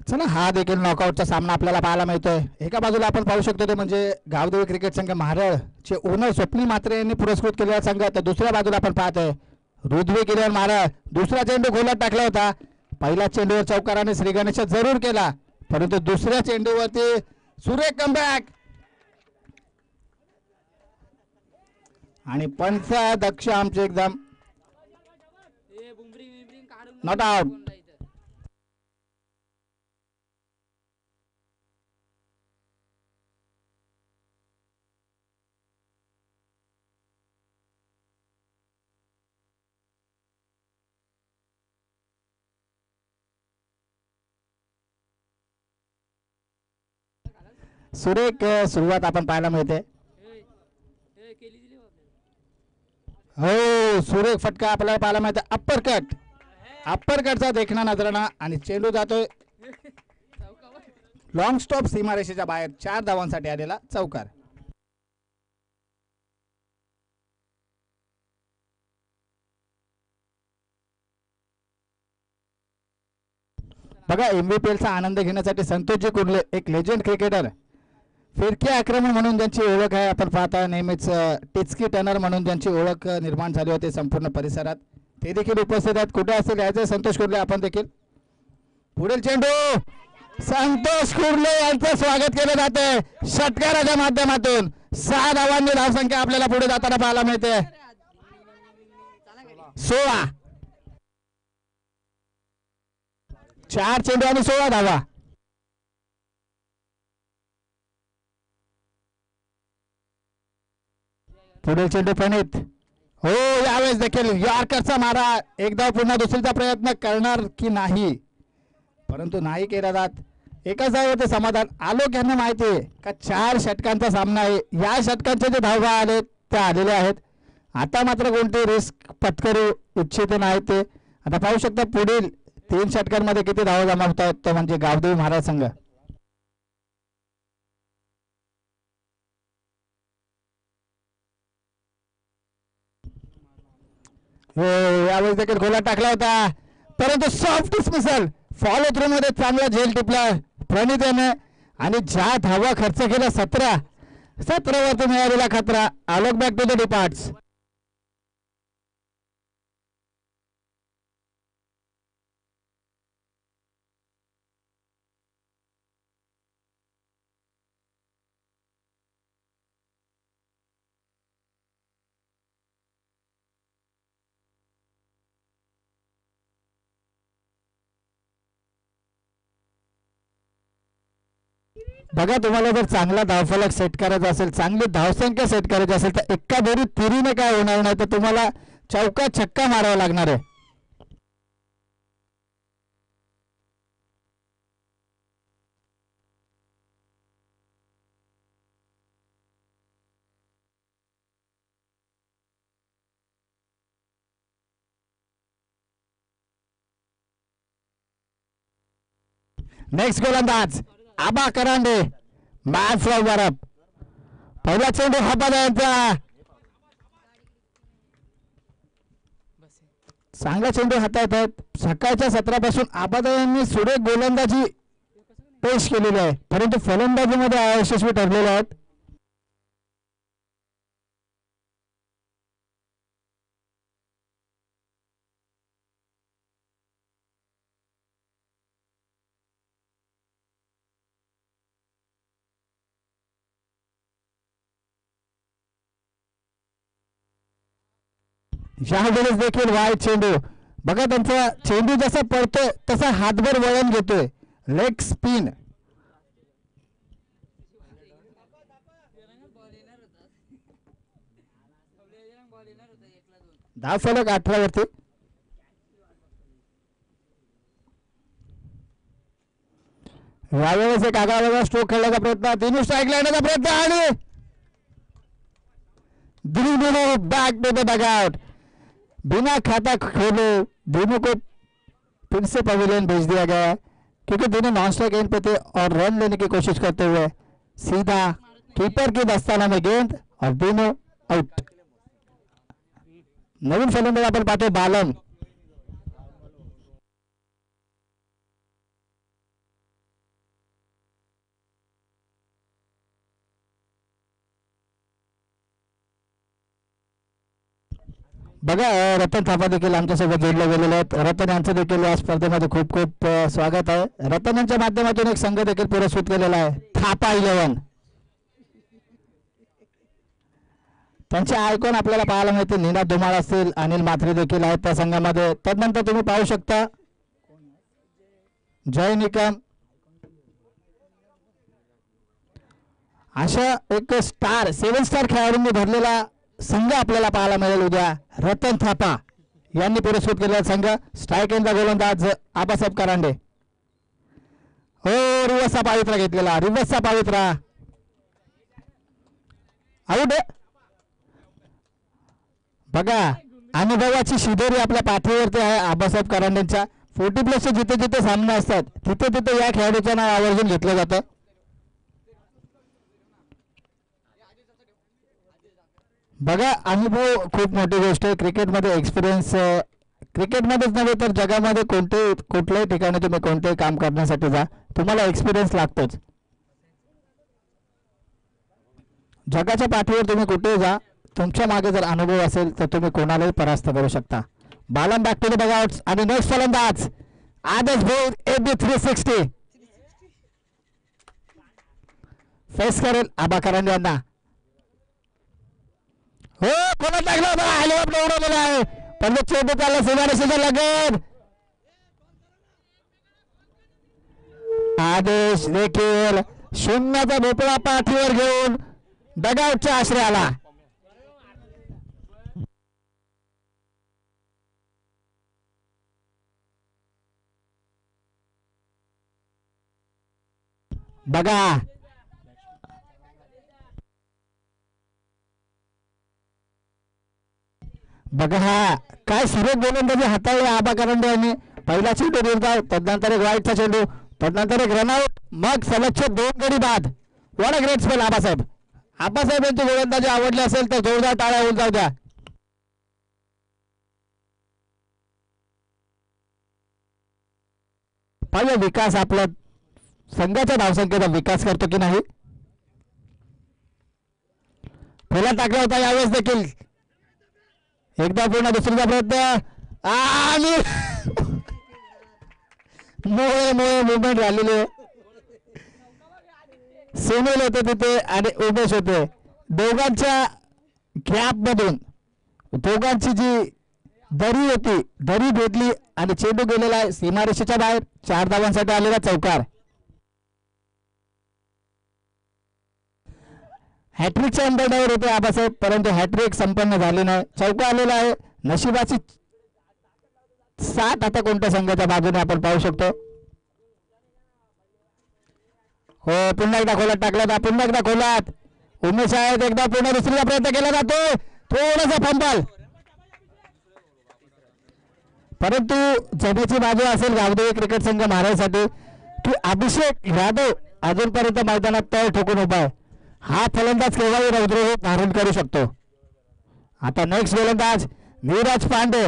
चला हा देखील नॉकआउटचा सामना आपल्याला पाहायला मिळतोय. एका बाजूला आपण पाहू शकतो ते म्हणजे गावदेवी क्रिकेट संघ महाराळचे ओनर स्वप्नील म्हात्रे यांनी पुरस्कृत केलेला संघ. तर दुसऱ्या बाजूला आपण पाहतोय रुद्वी किरण महाराळ. दुसरा चेंडू गोलात टाकला होता. पहिल्या चेंडूवर चौकाराने श्री गणेश जरूर केला, परंतु दुसऱ्या चेंडूवरती सुरेख कमबॅक आणि पंच दक्ष आमचे एकदम नॉट आउट. सुरेख सुरुवात आपण पाहायला मिळते. हो सुरेख फटका आपल्याला पाहायला मिळते. अप्पर कटचा देखणा नजराणा आणि चेंडू जातोय लॉंग स्टॉप सीमारेषेच्या बाहेर. 4 धावांसाठी आलेला चौकार. बघा एमव्हीपीएलचा आनंद घेण्यासाठी संतोषजी कुर्ले एक लेजंड क्रिकेटर, फिरकी आक्रमण म्हणून ज्यांची ओळख आहे. आपण पाहता नेहमीच टिचकी टर्नर म्हणून ज्यांची ओळख निर्माण झाली होती संपूर्ण परिसरात, ते देखील उपस्थित आहेत. कुठे असेल याचे संतोष कुर्ले. आपण देखील पुढील चेंडू संतोष कुर्ले यांचं स्वागत केलं जाते षटकाराच्या माध्यमातून. 6 धावांनी धावसंख्या आपल्याला पुढे जाताना पाहायला मिळते. 16 4 चेंडू आणि 16 धावा. पुढील चेंडू प्रणित. हो यावेळेस देखील यॉर्करचा मारा. एकदा पुन्हा दुसरीचा प्रयत्न करणार की नाही, परंतु नाही केला जात. एकाच धावेवरती समाधान. आलोक यांना माहिती आहे का 4 षटकांचा सामना आहे. या षटकांचे जे धावा आले ते आलेले आहेत. आता मात्र कोणती रिस्क पत्करू इच्छित नाही ते. आता पाहू शकता पुढील 3 षटकांमध्ये किती धावा जमा होत आहेत. तो म्हणजे गावदेवी महाराज संघ. हो यावेळेस देखील गोला टाकला होता, परंतु सॉफ्ट डिस्मिसल. फॉलो थ्रू मध्ये चांगला झेल टिपला प्रणित याने आणि ज्या धावा खर्च केला 17 वरती मिळालेला खतरा. Alok back to the departs. बघा तुम्हाला जर चांगला धावफलक सेट करायचा असेल, चांगली धावसंख्या सेट करायची असेल तर एका दोरी तिरीने काय होणार नाही, तर तुम्हाला चौका छक्का मारावा लागणार आहे. नेक्स्ट गोलंदाज आबा करांडे. Match from वरअप. पहिला चेंडू यांचा चांगला चेंडू हातात आहेत. सकाळच्या सत्रापासून आबादायांनी सुरेख गोलंदाजी पेश केलेली आहे, परंतु फलंदाजीमध्ये अयशस्वी ठरलेले आहेत. यावेळेस देखील वाईट चेंडू. बघा त्यांचा चेंडू जसा पडतोय तसा हातभर वळण घेतोय. Leg spin. धाव फलक 18 वरती. यावेळेस एक आगळा स्ट्रोक खेळण्याचा प्रयत्न, 3 स्ट्राईक लावण्याचा प्रयत्न आणि बॅक टू द डगआउट. बिना खाता खोले दोनों को फिर से पवेलियन भेज दिया गया है, क्योंकि दोनों नॉन स्ट्राइक गेंद पे थे और रन लेने की कोशिश करते हुए सीधा कीपर की दस्ताना में गेंद और दोनों आउट. नवीन फलंदाज आपण पाहतो बालन. 3 बघा रतन थापा देखील आमच्यासोबत जोडले गेलेले आहेत. रतन यांचं देखील या स्पर्धेमध्ये खूप खूप स्वागत आहे. रतन यांच्या माध्यमातून एक संघ देखील पुरस्कृत केलेला आहे, थापा 11. त्यांचे आयकॉन आपल्याला पाहायला मिळते. नीना धुमाळ असतील, अनिल माथरे देखील आहेत त्या संघामध्ये. त्यानंतर तुम्ही पाहू शकता जय निकम, अशा एक स्टार 7 स्टार खेळाडूंनी भरलेला संघ आपल्याला पाहायला मिळेल उद्या. रतन थापा यांनी पुरस्कृत केलेला संघ. स्ट्राईक एंडचा गोलंदाज आबासाहेब करांडे. हो, रिवर्सचा पावित्रा घेतलेला, रिवर्सचा पावित्रा आऊट. बघा अनुभवाची शिदोरी आपल्या पाठीवरती आहे आबासाहेब करांडेंच्या. 40+ जिथे जिथे सामने असतात तिथे तिथे या खेळाडूचं नाव आवर्जून घेतलं जातं. बघा अनुभव खूप मोठी गोष्ट आहे. क्रिकेटमध्ये एक्सपिरियन्स, क्रिकेटमध्येच नव्हे तर जगामध्ये कुठल्याही ठिकाणी तुम्ही कोणतेही काम करण्यासाठी जा, तुम्हाला एक्सपिरियन्स लागतोच. जगाच्या पाठीवर तुम्ही कुठेही जा, तुमच्या मागे जर अनुभव असेल तर तुम्ही कोणालाही परास्त करू शकता. बालम बॅक टू द बगआउट्स आणि नेक्स्ट फलंदाज आदेश भोर AB 360 फेस करेल आबा करांडे यांना. हो, कोणा टाकला होता, हॅलोअप उडवलेला आहे, पण चेंडू त्याला सीमारेषेच्या लगत. आदेश देखील शून्याचा भोपळा पाठीवर घेऊन डगआउटच्या आश्रयाला. बघा बघा हा काय सुरेख गोलंदाजी हाताळली आबा करांडे यांनी. पहिला चेंडू निर्धाव, तदनंतर एक वाईटचा चेंडू, तदनंतर एक रनआउट, मग सलगचे 2 गडी बाद. What a great spell Abasaheb. Abasaheb यांची गोलंदाजी आवडली असेल तर जोरदार टाळ्या होऊन जाऊ द्या. पाहिजे विकास, आपला संघाच्या धावसंख्येचा विकास करतो की नाही. खोला टाकला होता यावेळेस देखील. एकदा पूर्ण दुसरीचा प्रयत्न आणि मोळे मुवमेंट झालेली आहे. सुनील होते तिथे आणि उमेश होते. दोघांच्या गॅप मधून दोघांची जी दरी होती, दरी भेदली आणि चेंडू गेलेला आहे सीमारेषेच्या बाहेर. 4 धावांसाठी आलेला चौकार. हॅट्रिकच्या अंदाजावर होते आबासाहेब, परंतु हॅट्रिक संपन्न झाली नाही. चौका आलेला आहे. नशिबाची 60 आता कोणत्या संघाच्या बाजूने आपण पाहू शकतो. हो, पुन्हा एकदा खोलात टाकला, पुन्हा एकदा खोलात उमेश आहेत. एकदा पुन्हा दुसरीचा प्रयत्न केला जातो, थोडासा फंबल, परंतु जमेची बाजू असेल गावदेवी क्रिकेट संघ महाराजसाठी की अभिषेक यादव अजूनपर्यंत मैदानात तळ ठोकून उभा आहे. हा फलंदाज केव्हाही रौद्ररूप धारण करू शकतो. आता नेक्स्ट गोलंदाज नीरज पांडे.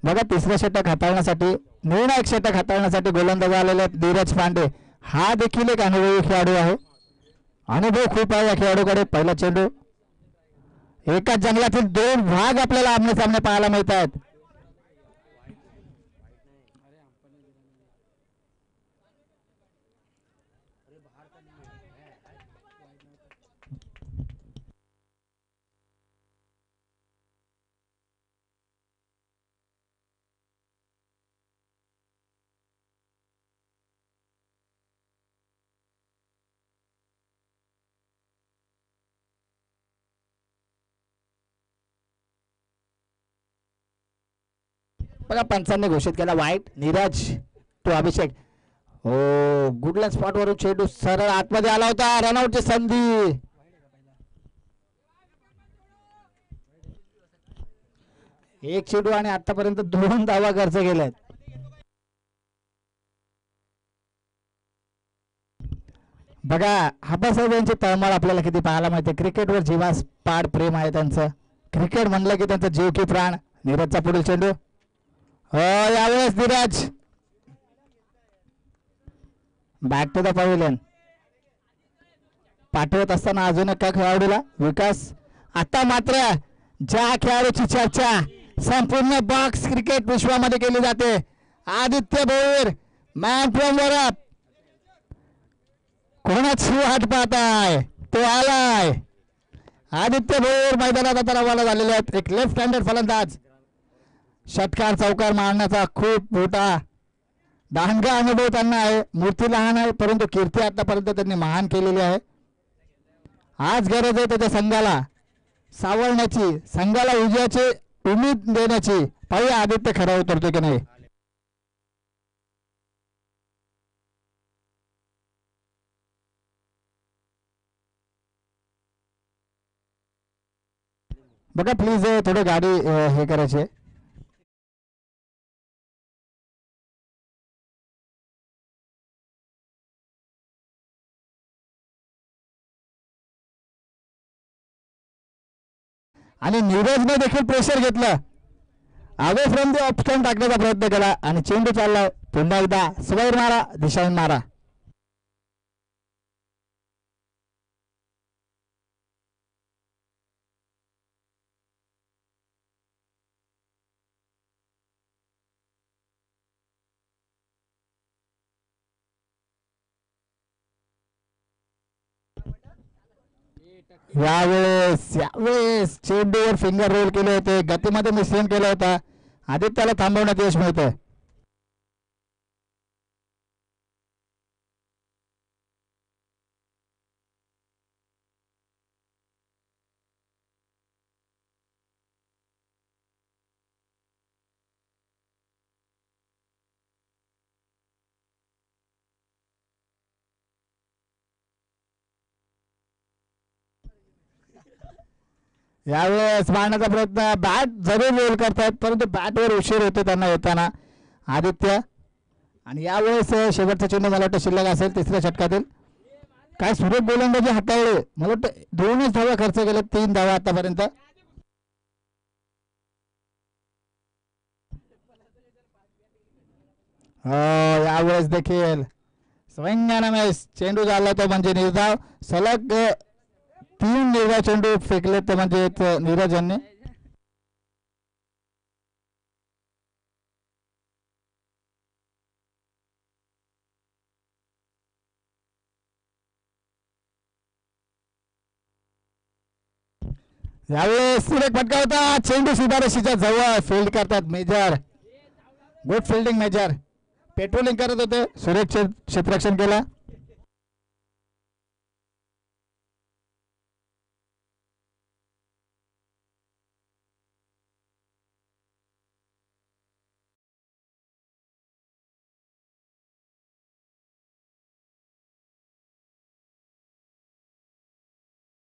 बघा तिसरा षटक हाताळण्यासाठी, निर्णायक षटक हाताळण्यासाठी गोलंदाज आलेले आहेत नीरज पांडे. हा देखील एक अनुभवी खेळाडू आहे. अनुभव खूप आहे या खेळाडूकडे. पहिला चेंडू, एकाच जंगलातील 2 भाग आपल्याला आमने सामने पाहायला मिळत आहेत. बघा पंचांनी घोषित केला वाईट. नीरज टू अभिषेक. हो, गुडलँड स्पॉट वरून चेंडू सरळ आतमध्ये आला होता. रनआउटची संधी. एक चेंडू आणि आतापर्यंत 2 धावा खर्च केल्यात. बघा आबासाहेब यांची तळमळ आपल्याला किती पाहायला मिळते. क्रिकेटवर जीवापाड प्रेम आहे त्यांचं. क्रिकेट म्हणलं की त्यांचा जीव की प्राण. नीरजचा पुढील चेंडू. यावेळेस Neeraj back to the pavilion पाठवत असताना अजून एका खेळाडूला विकास. आता मात्र ज्या खेळाडूची चर्चा संपूर्ण बॉक्स क्रिकेट विश्वामध्ये केली जाते, आदित्य भोईर मॅन फ्रॉम वरप. कोणाची वाट पाहताय, तो आलाय. आदित्य भोईर मैदानात आता रवाना झालेले आहेत. एक लेफ्ट हँडेड फलंदाज. षटकार चौकार मारण्याचा खूप मोठा दांडगा अनुभव त्यांना आहे. मूर्ती लहान आहे परंतु कीर्ती आतापर्यंत त्यांनी महान केलेली आहे. आज गरज आहे त्याच्या संघाला सावरण्याची, संघाला विजयाची उमेद देण्याची. पाहूया आदित्य खरा उतरतो की नाही. बघा प्लीज थोडं गाडी हे करायची. आणि नीरजने देखील प्रेशर घेतलं. अवे फ्रॉम द ऑप्शन टाकण्याचा प्रयत्न केला आणि चेंडू चालला पुन्हा एकदा स्वैर मारा, दिशावून मारा. यावेळेस चेंडूवर फिंगर रोल केले होते, गतीमध्ये मिश्रण केलं होता. आदित्याला थांबवण्यात यश मिळतं. यावेळेस मारण्याचा प्रयत्न, बॅट जरूर रोल करतात परंतु बॅटवर उशीर होतो त्यांना येताना आदित्य. आणि यावेळेस शेवटचा चेंडू मला वाटतं शिल्लक असेल तिसऱ्या षटकातील. काय सुरेख गोलंदाजी हाताळले. मला वाटतं 2च धावा खर्च केले, 3 धावा आतापर्यंत. यावेळेस देखील स्वयंगानामेस चेंडू झाला तो म्हणजे निर्धाव. सलग 3 निर्धाव चेंडू फेकले ते म्हणजे नीरज यांनी. यावेळेस सुरेख फटकावता चेंडू सीधारेषेच्या जवळ फील्ड करतात major. Good fielding major. Patrolling करत होते, सुरेख क्षेत्ररक्षण केला.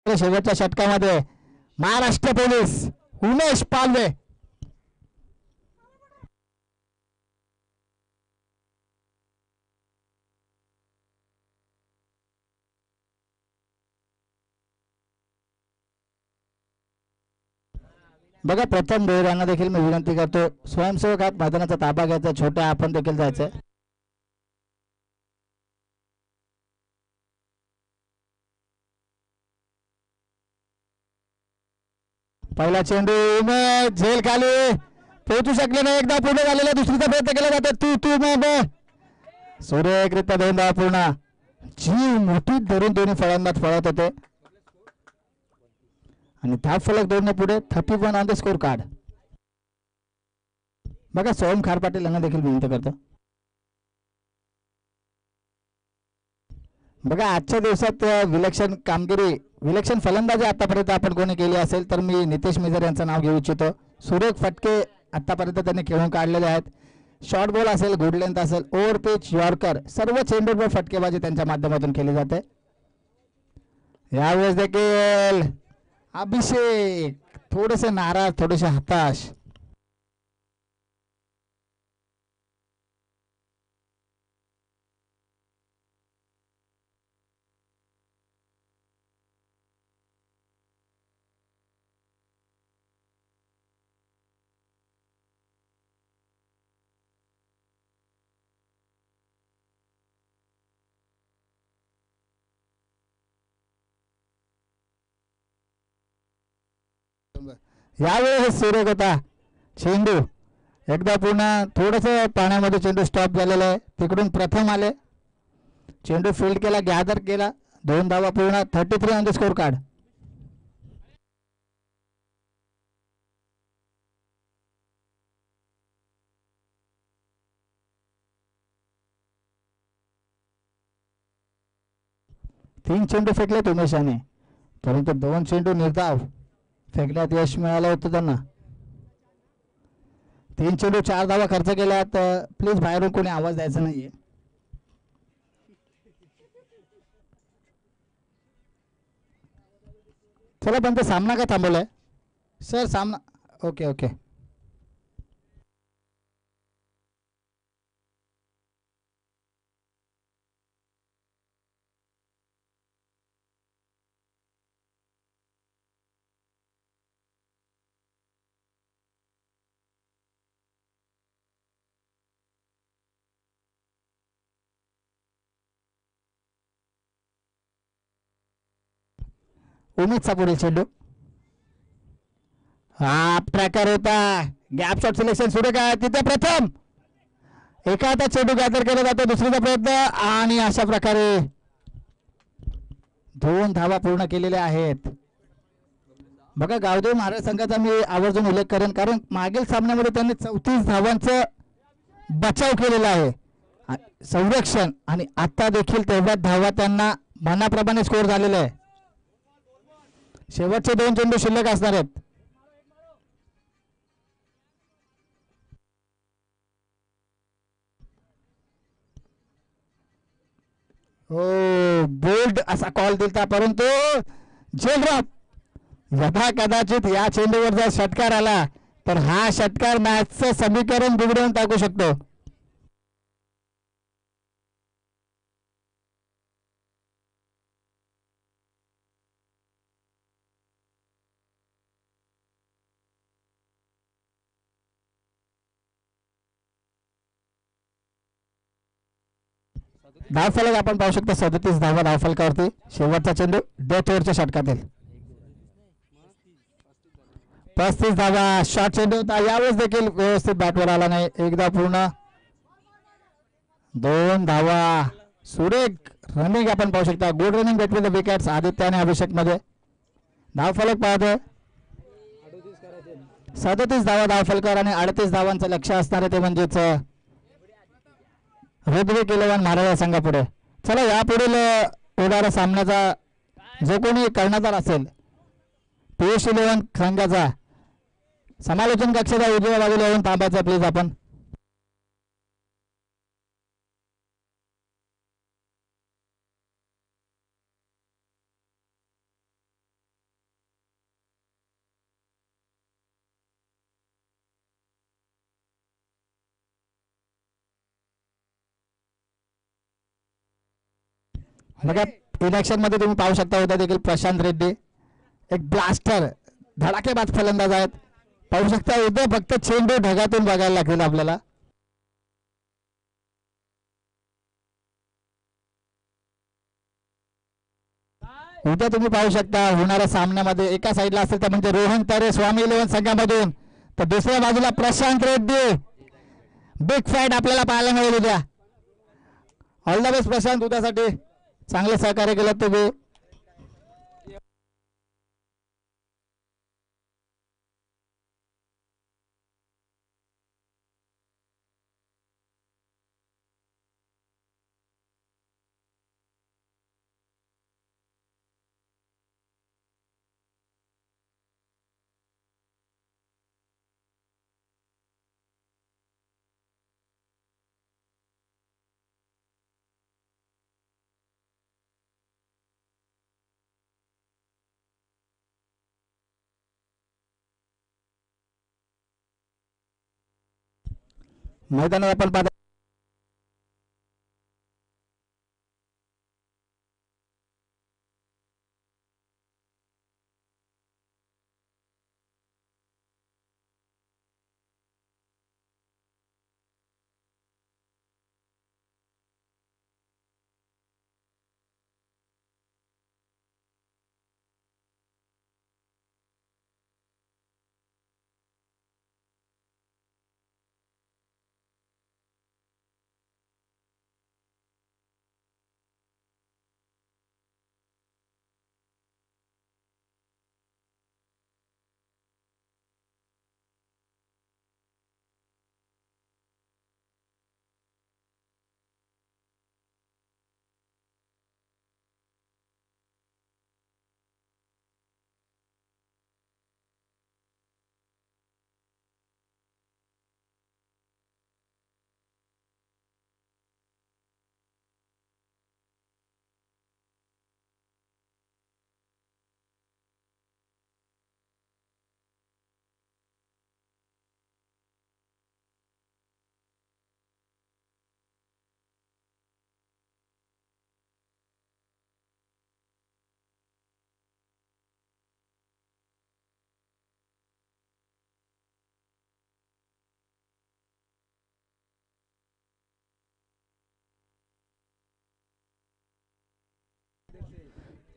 शेवटच्या षटकामध्ये महाराष्ट्र पोलीस उमेश पालवे. बघा प्रथम भोईरांना देखील मी विनंती करतो, स्वयंसेवक हात मैदानाचा ताबा घ्यायचा. छोट्या आपण देखील जायचं. पहिला चेंडू झेल खाली पोहोचू शकले नाही. एकदा पूर्ण झालेला, दुसरीचा प्रयत्न केला जातो. तू मग सुरेखरित्या 2 धावा पूर्ण. जीव मोठी धरून दोन्ही फलंदाज पळत होते आणि धाव फलक 2 पुढे. 31 ऑन द स्कोर कार्ड. बघा सोहम खार पाटील यांना देखील विनंती करतो. बघा आजच्या दिवसात विलक्षण कामगिरी, विलक्षण फलंदाजी आतापर्यंत आपण कोणी केली असेल तर मी नितेश मेजर यांचं नाव घेऊ इच्छितो. सुरेख फटके आतापर्यंत त्यांनी खेळून काढलेले आहेत. शॉर्ट बॉल असेल, गुड लेंथ असेल, ओव्हर पिच, यॉर्कर, सर्व चेंडूवर फटकेबाजी त्यांच्या माध्यमातून केली जाते. यावेळेस देखील अभिषेक थोडेसे नाराज, थोडेसे हताश. यावेळेस सुरेख होता चेंडू. एकदा पुन्हा थोडंसं पाण्यामध्ये चेंडू स्टॉप झालेला आहे. तिकडून प्रथम आले, चेंडू फील्ड केला, गॅदर केला, 2 धावा पूर्ण. 33 ऑन द स्कोर कार्ड. तीन चेंडू फेकलेत उमेशाने, परंतु 2 चेंडू निर्धाव फेकण्यात यश मिळालं होतं त्यांना. 3 चेंडू 4 धावा खर्च केल्यात. प्लीज बाहेरून कोणी आवाज द्यायचा नाहीये. चला पण ते सामना का थांबवलाय सर? सामना ओके ओके. उमेदचा पुढील चेंडू. हा ट्रॅकर होता. गॅप शॉट सिलेक्शन सुरू काय तिथे प्रथम एका हातात चेंडू गॅदर केला जातो, दुसरीचा प्रयत्न, आणि अशा प्रकारे 2 धावा पूर्ण केलेल्या आहेत. बघा, गावदेव महाराज संघाचा मी आवर्जून उल्लेख करेन, कारण मागील सामन्यामध्ये त्यांनी 34 धावांचं बचाव केलेला आहे, संरक्षण, आणि आता देखील तेवढ्याच धावा त्यांना मनाप्रमाणे स्कोर झालेला आहे. शेवटचे 2 चेंडू शिल्लक असणार आहेत. हो, बोल्ड असा कॉल दिलता, परंतु झेल ड्रॉप. यथा कदाचित या चेंडूवर जर षटकार आला तर हा षटकार मॅचचं समीकरण बिघडवून टाकू शकतो. धावफलक आपण पाहू शकता, 37 धावा धावफलकावरती. शेवटचा चेंडू डेथ ओव्हरच्या षटकातील 35 धावा. शॉर्ट चेंडू होता, यावेळेस देखील व्यवस्थित बॅटवर आला नाही. एकदा पूर्ण 2 धावा. सुरेख रनिंग आपण पाहू शकता, good running between the wickets. Aditya आणि अभिषेक मध्ये धावफलक पाहतोय 37 धावा धावफलकावर आणि 38 धावांचं लक्ष असणारे ते म्हणजेच ऋत्विक इलेव्हन महाराजा संघापुढे. चला, यापुढील होणारा सामन्याचा जो कोणी कर्णधार असेल पीयूष इलेव्हन संघाचा समालोचन कक्षाच्या उजव्या बाजूला येऊन थांबायचा प्लीज आपण. बघा, इलेक्शन मध्ये तुम्ही पाहू शकता होता देखील प्रशांत रेड्डी एक ब्लास्टर धडाकेबाज फलंदाज आहेत. पाहू शकता उद्या फक्त चेंडू ढगातून बघायला लागतील आपल्याला. उद्या तुम्ही पाहू शकता होणाऱ्या सामन्यामध्ये एका साईडला असेल तर म्हणजे रोहन तारे स्वामी इलेव्हन संघामधून, तर दुसऱ्या बाजूला प्रशांत रेड्डी. बिग फाईट आपल्याला पाहायला मिळेल उद्या. ऑल द बेस्ट प्रशांत, उद्यासाठी चांगले सहकार्य केलं तुम्ही. मैदानात आपण पाहता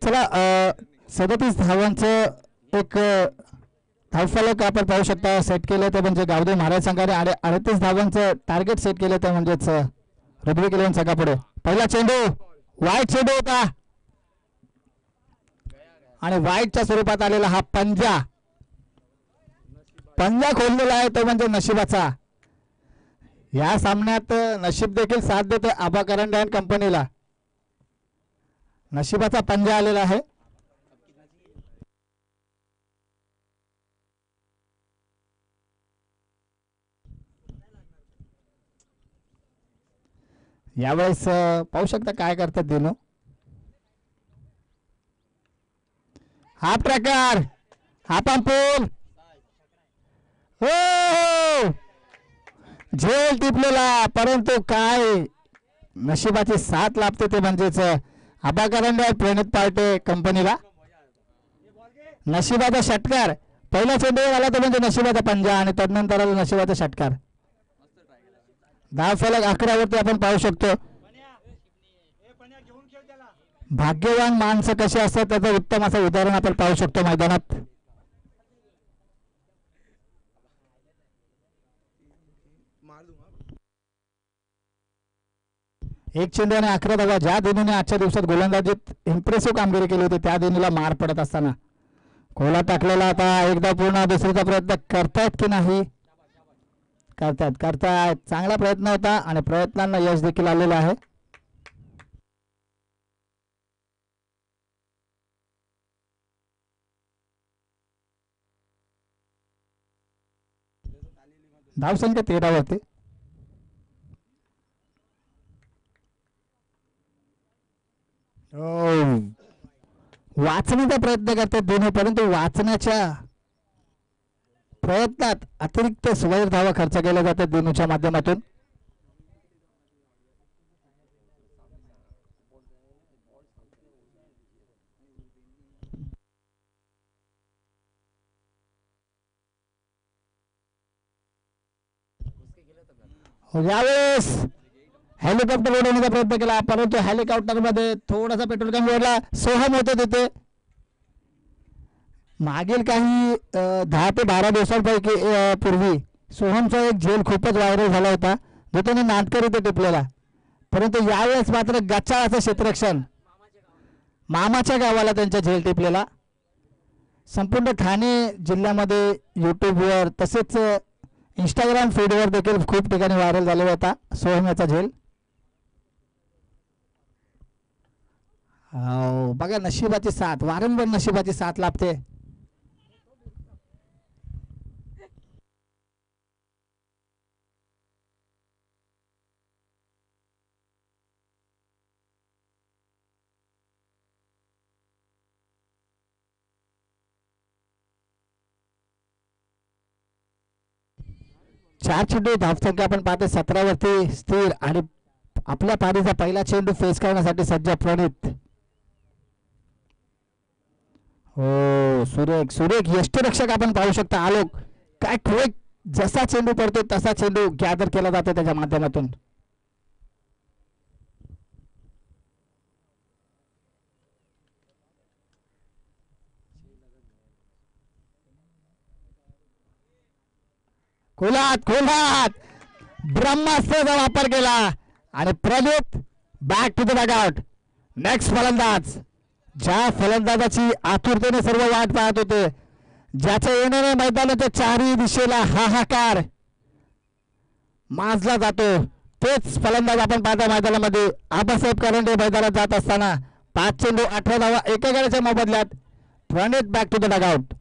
चला 37 धावांचं एक धावफलक आपण पाहू शकता सेट केलं ते म्हणजे गावदेव महाराज संघाने आणि 38 धावांचं टार्गेट सेट केलं ते म्हणजेच रद्विक इलेव्हन संघापुढे. पहिला चेंडू वाईट चेंडू होता आणि वाईटच्या स्वरूपात आलेला हा पंजा खोललेला आहे तो म्हणजे नशिबाचा. या सामन्यात नशीब देखील साथ देते आबा करंडे अँड कंपनीला. नशिबाचा पंजा आलेला आहे. यावेळेस पाहू शकता काय करतात दिनू. हा प्रकार हा पंपूल हो झेल टिपलेला परंतु काय नशिबाची साथ लाभते ते म्हणजेच आबा करंडे प्रणित पार्टे कंपनीला. नशिबाचा षटकार पहिला चेंडू आला तो म्हणजे नशिबाचा पंजा आणि तदनंतर आला नशिबाचा षटकार. धावफलक 11 वरती आपण पाहू शकतो. भाग्यवान माणसं कशी असतात त्याचं उत्तम असं उदाहरण आपण पाहू शकतो मैदानात. एक चेंडू आणि 11 धावा. ज्या दिनूने आजच्या दिवसात गोलंदाजीत इम्प्रेसिव्ह कामगिरी केली होती त्या दिनूला मार पडत असताना खोला टाकलेला आता एकदा पूर्ण दुसरीचा प्रयत्न करतायत की नाही. करतायत चांगला प्रयत्न होता आणि प्रयत्नांना यश देखील आलेलं आहे. धावसंख्या 13 वरती. वाचण्याचा प्रयत्न करतात दोन्ही परंतु वाचण्याच्या प्रयत्नात अतिरिक्त स्वैर धावा खर्च केल्या जातात दिनूच्या माध्यमातून. यावेळेस हेलिकॉप्टर उडवण्याचा प्रयत्न केला परंतु हेलिकॉप्टर मध्ये थोडासा पेट्रोल कमी वाढला. सोहम होते तिथे. मागील काही 10 ते 12 दिवसांपैकी पूर्वी सोहमचा एक झेल खूपच व्हायरल झाला होता जो त्याने नाटकर इथे टिपलेला. परंतु यावेळेस मात्र गच्चाळाचं क्षेत्ररक्षण मामाच्या गावाला त्यांच्या झेल टिपलेला. संपूर्ण ठाणे जिल्ह्यामध्ये यूट्यूबवर तसेच इंस्टाग्राम फीडवर देखील खूप ठिकाणी व्हायरल झालेला होता सोहम याचा झेल. बघा नशिबाची साथ वारंवार नशिबाची साथ लाभते. चार चेंडू धावसंख्या आपण पाहतो 17 वरती स्थिर आणि आपल्या पारीचा पहिला चेंडू फेस करण्यासाठी सज्ज प्रणित. हो सुरेख यष्टीरक्षक आपण पाहू शकता आलोक काय क्विक जसा चेंडू पडतो तसा चेंडू गॅदर केला जातो त्याच्या माध्यमातून. खोलात ब्रह्मास्त्राचा वापर केला आणि Pranit back to the dugout. Next फलंदाज ज्या फलंदाजाची आतुरतेने सर्व वाट पाहत होते ज्याच्या येण्याने मैदानाच्या चारही दिशेला हाहाकार माजला जातो तेच फलंदाज आपण पाहता मैदानामध्ये. आबासाहेब करंडे मैदानात जात असताना 5 चेंडू 18 धावा एका गड्याच्या मोबदल्यात. प्रणित बॅक टू द डगआउट.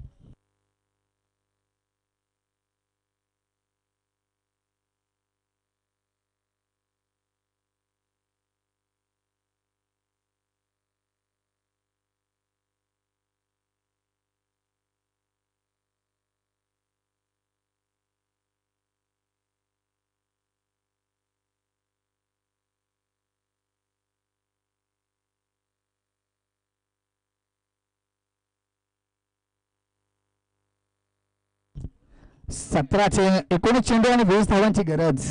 सतराचे 19 चेंडू आणि 20 धावांची गरज.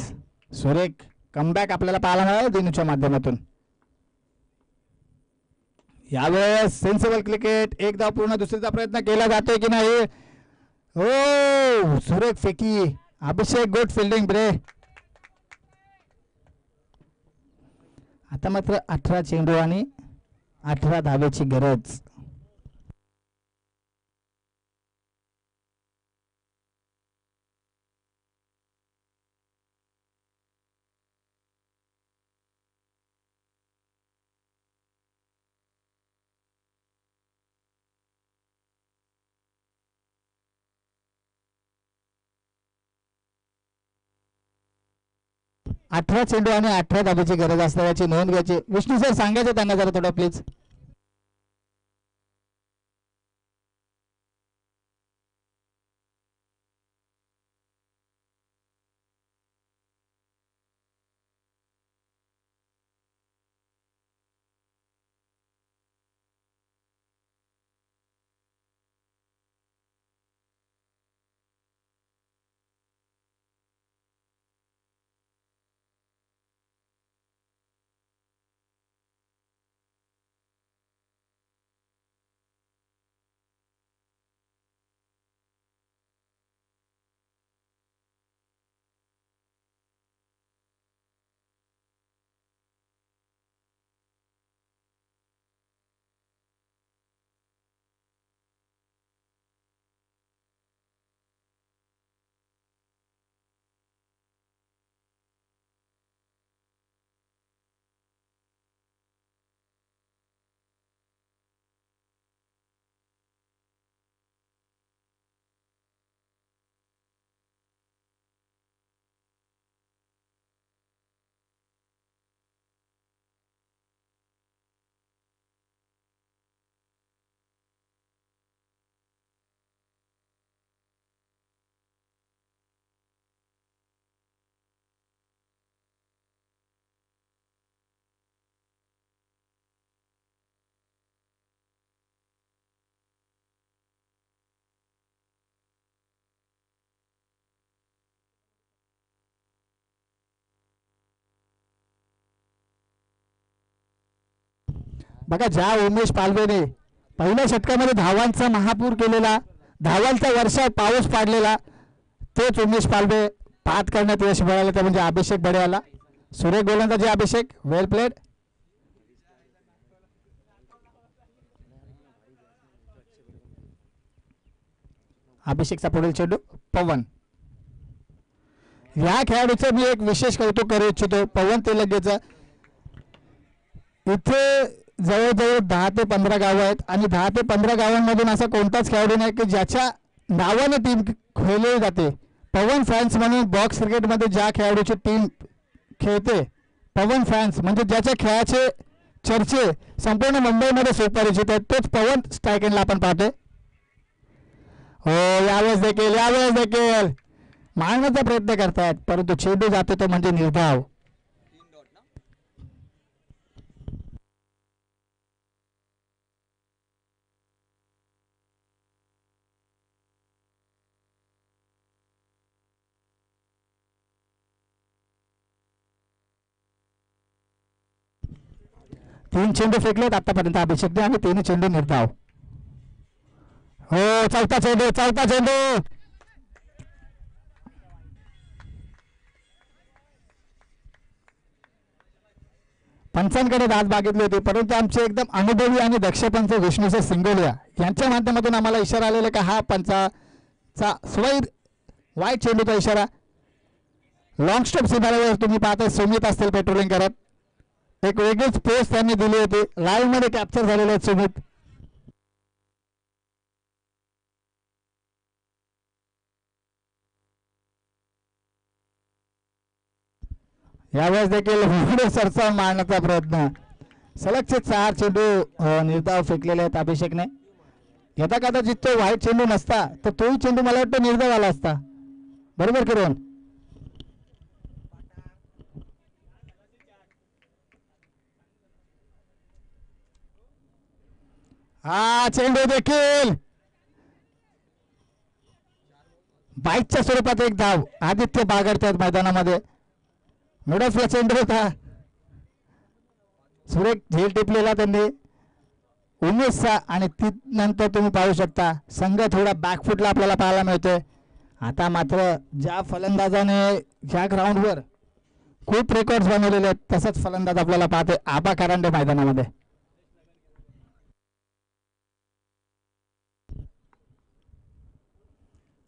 सुरेख कमबॅक आपल्याला पाहायला मिळाला दिनूच्या माध्यमातून. यावेळेस सेन्सिबल क्रिकेट, एक धाव पूर्ण, दुसरीचा प्रयत्न केला जातोय की नाही. हो, सुरेख फेकी, अभिषेक गुड फिल्डिंग ब्रे. आता मात्र 18 चेंडू आणि 18 धावेची गरज. अठरा चेंडू आणि 18 धावेची गरज असल्याची नोंद घ्यायची. विष्णू सर सांगायचं त्यांना जरा थोडं प्लीज. बघा, ज्या उमेश पालवेने पहिल्या षटकामध्ये धावांचा महापूर केलेला, धावांचा वर्षाव पाऊस पाडलेला, तेच उमेश पालवे पात करण्यात यश मिळालं ते म्हणजे अभिषेक बडेवाला. सुरेख गोलंदाजी अभिषेक, वेल प्लेड. अभिषेकचा पुढील चेंडू पवन. या खेळाडूचं मी एक विशेष कौतुक करू इच्छितो. पवन तेलंगेचं इथे जवळजवळ 10 ते 15 गावं आहेत आणि 10 ते 15 गावांमधून असा कोणताच खेळाडू नाही की ज्याच्या नावाने टीम खेळली जाते. पवन फॅन्स म्हणून बॉक्स क्रिकेटमध्ये ज्या खेळाडूची टीम खेळते, पवन फॅन्स म्हणजे ज्याच्या खेळाचे चर्चे संपूर्ण मुंबईमध्ये सुपरिचित आहेत, तोच पवन स्ट्रायकेनला आपण पाहतोय. हो, यावेळेस देखील मारण्याचा प्रयत्न करतायत, परंतु चेंडू जातो तो म्हणजे निर्धाव. तीन चेंडू फेकलेत आतापर्यंत अभिषेकने आणि 3 चेंडू निर्धाव. हो, चौथा चेंडू. पंचांकडे दाद मागितली होती, परंतु आमचे एकदम अनुभवी आणि दक्ष पंच विष्णूचे सिंगोलिया यांच्या माध्यमातून आम्हाला इशारा आलेला का हा पंचाचा स्वैर वाईट चेंडूचा इशारा. लॉंग स्टॉप सिनारीवर तुम्ही पाहता सुमित असतील पेट्रोलिंग करत. एक वेगळीच पोस्ट त्यांनी दिली होती, लाईव्ह मध्ये कॅप्चर झालेले आहेत सुमित. यावेळेस देखील सरसा मारण्याचा प्रयत्न. सलगचे 4 चेंडू निर्धाव फेकलेले आहेत अभिषेकने. यथा कदाचित तो वाईट चेंडू नसता तर तोही चेंडू मला वाटतं निर्धाव आला असता. बरोबर किरण? हा चेंडू देखील बाईकच्या स्वरूपात एक धाव. आदित्य बागडतात मैदानामध्ये. मिडऑफला चेंडू होता, सुरेख झेल टिपलेला त्यांनी. उमेशचा आणि नंतर तुम्ही पाहू शकता संघ थोडा बॅकफुटला आपल्याला पाहायला मिळतोय. आता मात्र ज्या फलंदाजाने ह्या ग्राउंडवर खूप रेकॉर्ड्स बनवलेले आहेत तसंच फलंदाज आपल्याला पाहतोय आबा करांडे मैदानामध्ये.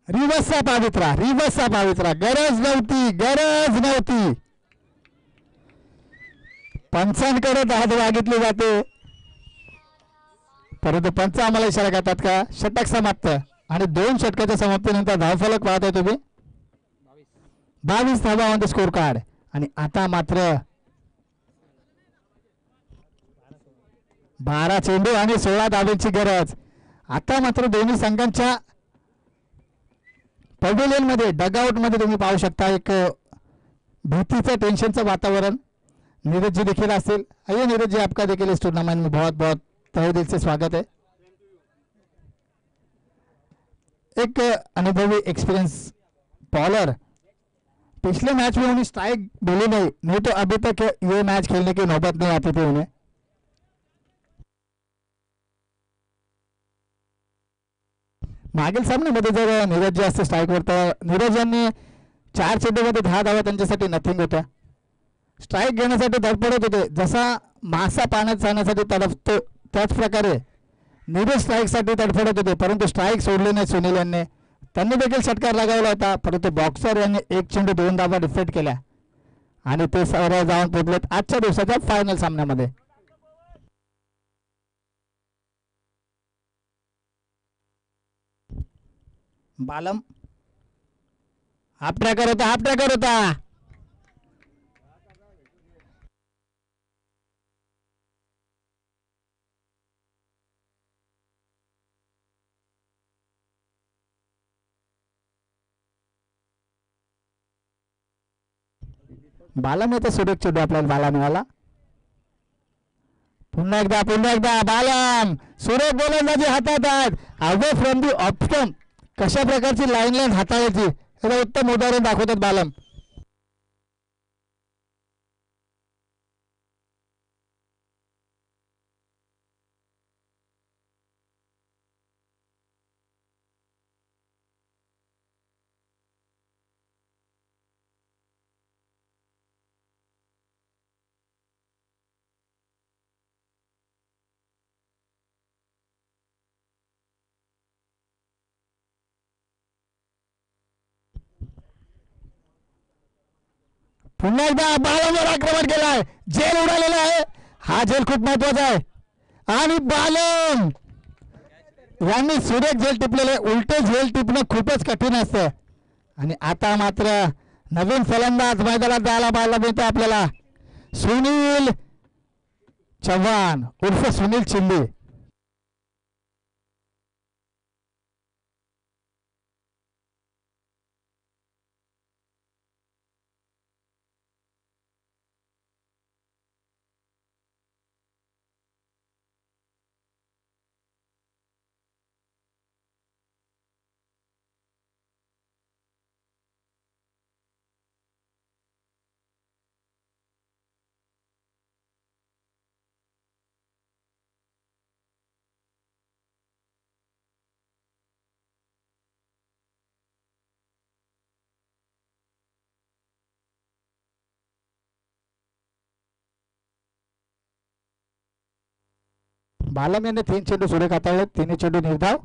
रिवर्सचा पावित्रा गरज नव्हती पंचांकडे धाद मागितली जाते परंतु पंच आम्हाला इशारा करतात का षटक समाप्त आणि 2 षटकाच्या समाप्तीनंतर धावफलक पाहताय तुम्ही 22 धावांमध्ये स्कोर कार्ड. आणि आता मात्र 12 चेंडू आणि 16 धावेची गरज. आता मात्र दोन्ही संघांच्या पवेलियन मध्ये डगआउट मध्ये तुम्ही पाहू शकता एक भीतीचं टेन्शनचं वातावरण. नीरज जी देखील असतील. आइए नीरज जी, आपका देखील इस टूर्नामेंट में बहुत बहुत तहे दिल से स्वागत है. एक अनुभवी एक्सपीरियंस बॉलर. पिछले मैच में उन्हें स्ट्राइक मिली नहीं तो अभी तक ये मैच खेलने की नौबत नहीं आती थी उन्हें. मागील सामन्यामध्ये जर नीरज जी असते स्ट्राईकवर तर नीरज यांनी 4 चेंडूमध्ये 10 धावा त्यांच्यासाठी नथिंग होत्या. स्ट्राईक घेण्यासाठी धडपडत होते. जसा मासा पाण्यात जाण्यासाठी तडफतो त्याच प्रकारे नीरज स्ट्राईकसाठी तडफडत होते परंतु स्ट्राईक सोडले नाही सुनील यांनी. त्यांनी देखील षटकार लगावला होता परंतु बॉक्सर यांनी 1 चेंडू 2 धावा डिफेंड केल्या आणि ते सरळ जाऊन पोहोचलेत आजच्या दिवसाच्या फायनल सामन्यामध्ये. बालम हाफ ट्रॅकर होता. बालम येते सुरेख चेंडू आपल्याला बालानवाला. पुन्हा एकदा बालम सुरेख गोलंदाजी हातात आहेत. अवे फ्रॉम दी ऑप्शन कशा प्रकारची लाईन हाताळायची हे उत्तम उदाहरण दाखवतात बालम. पुन्हा एकदा बालमवर आक्रमण केलाय. झेल उडालेला आहे. हा झेल खूप महत्वाचा आहे. आणि बालम यांनी सुरेख झेल टिपलेले. उलटे झेल टिपणं खूपच कठीण असतं. आणि आता मात्र नवीन फलंदाज मैदानात जायला पाहायला मिळते आपल्याला. सुनील चव्हाण उर्फ सुनील चिल्ली. बालम यांनी 3 चेंडू सुरेख हाताळले. 3 चेंडू निर्धाव.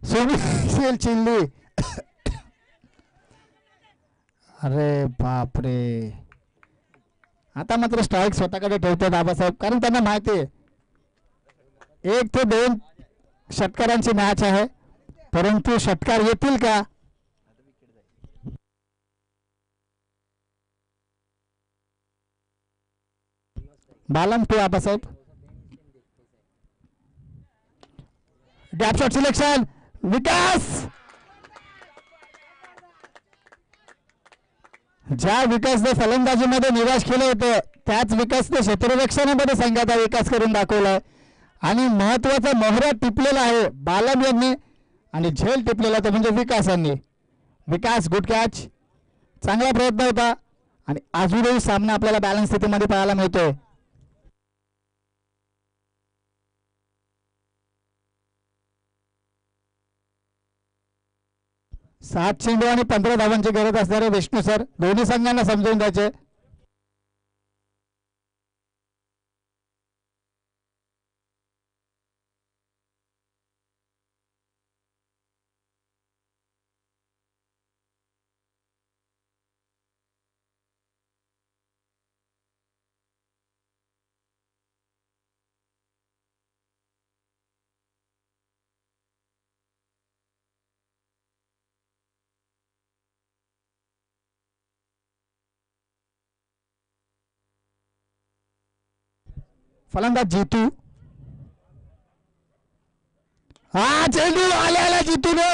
सुनील चिल्ली. अरे बापरे. आता मात्र स्ट्राईक स्वतःकडे ठेवतात आबासाहेब कारण त्यांना माहिती आहे 1 ते 2 षटकारांची मॅच आहे परंतु षटकार येतील का. Balam to Abasaheb. Gap shot selection Vikas. ज्या विकासने फलंदाजीमध्ये निराश केलं होतं त्याच विकासने क्षेत्ररक्षणामध्ये संघाचा विकास करून दाखवलाय आणि महत्वाचा मोहरा टिपलेला आहे बालम यांनी आणि झेल टिपलेला तो म्हणजे विकासांनी. विकास गुड कॅच. चांगला प्रयत्न होता आणि अजूनही सामना आपल्याला बॅलन्स स्थितीमध्ये पाहायला मिळतोय. 7 चेंडू आणि 15 धावांची गरज असणारे विष्णू सर दोन्ही संघांना समजून द्यायचे. फलंदाज जीतू. हा चेंडू आल्या जीतूने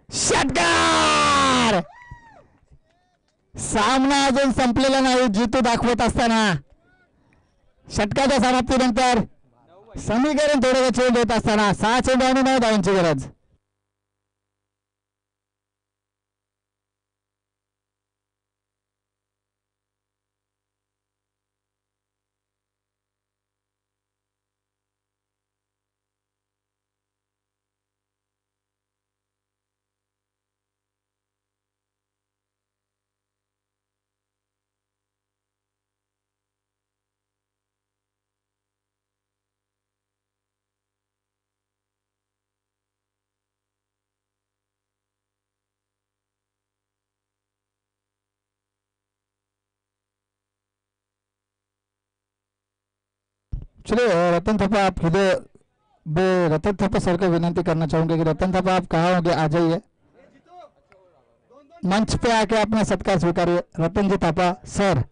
षटकार. सामना अजून संपलेला नाही. जीतू दाखवत असताना षटकाच्या समाप्तीनंतर समीकरण थोडे चेंज होत असताना 6 चेंडू आणि 9 धावांची गरज. चलिए रतन थापा आप इधर रतन थापा सर को विनती करना चाहूंगा कि रतन थापा आप कहाँ होंगे, आ जाइए मंच पे आके अपना सत्कार स्वीकारिए. रतन जी थापा सर.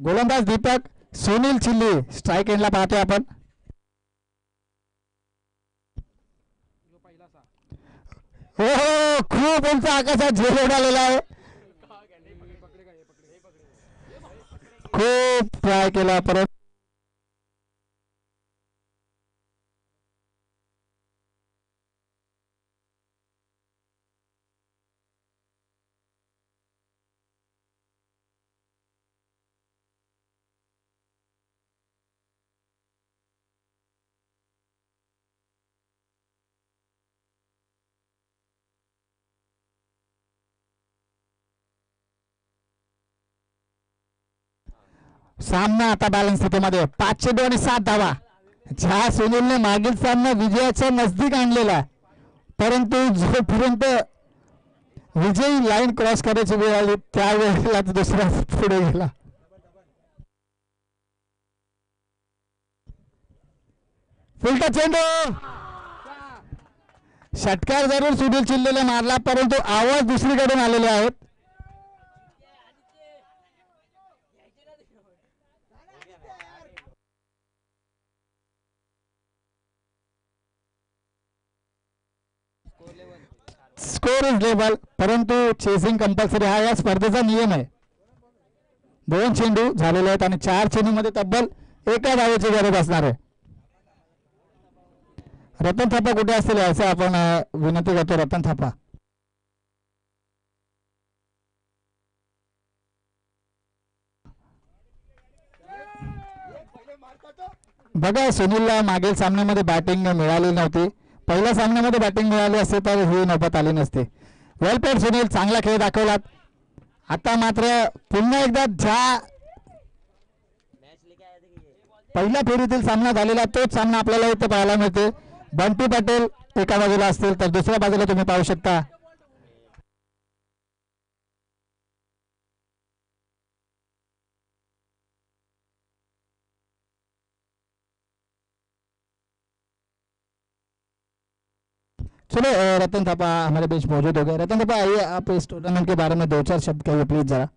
गोलंदाज दीपक. सुनील चिल्ली स्ट्राइक एंडला पाहतोय आपण. हो हो खूप उंच आकाशात झेल उडालेला आहे. खूप ट्राय केला परत सामना आता बॅलन्स स्थितीमध्ये 5 चेंडू आणि 7 धावा. ज्या सुनीलने मागील सामना विजयाच्या नजदीक आणलेला परंतु जोपर्यंत विजयी लाईन क्रॉस करायची वेळ आली त्यावेळेला दुसरा पुढे गेला. फुलटा चेंडू षटकार जरूर सुनील चिल्लेला मारला परंतु आवाज दुसरीकडून आलेले आहेत. स्कोर इज लेवल परंतु चेसिंग कंपल्सरी हा या स्पर्धेचा नियम आहे. 2 चेंडू झालेले आहेत आणि 4 चेंडू मध्ये तब्बल 1 धावेची गरज असणार आहे. रतन थापा कुठे असतील असं आपण विनंती करतो. रतन थापा. बघा सुनीलला मागील सामन्यामध्ये बॅटिंग मिळाली नव्हती. पहिल्या सामन्यामध्ये बॅटिंग मिळाली असते तर ही नौबत आली नसते. वेल प्लेड सुनील, चांगला खेळ दाखवलात. आता मात्र पुन्हा एकदा ज्या पहिल्या फेरीतील सामना झालेला तोच सामना आपल्याला इथे पाहायला मिळते. बंटी पटेल एका बाजूला असतील तर दुसऱ्या बाजूला तुम्ही पाहू शकता चलो रतन थापा हमारे बीच मौजूद हो गए. रतन थापा आइए आप इस टूर्नामेंट के बारे में 2-4 शब्द कहिए प्लीज जरा.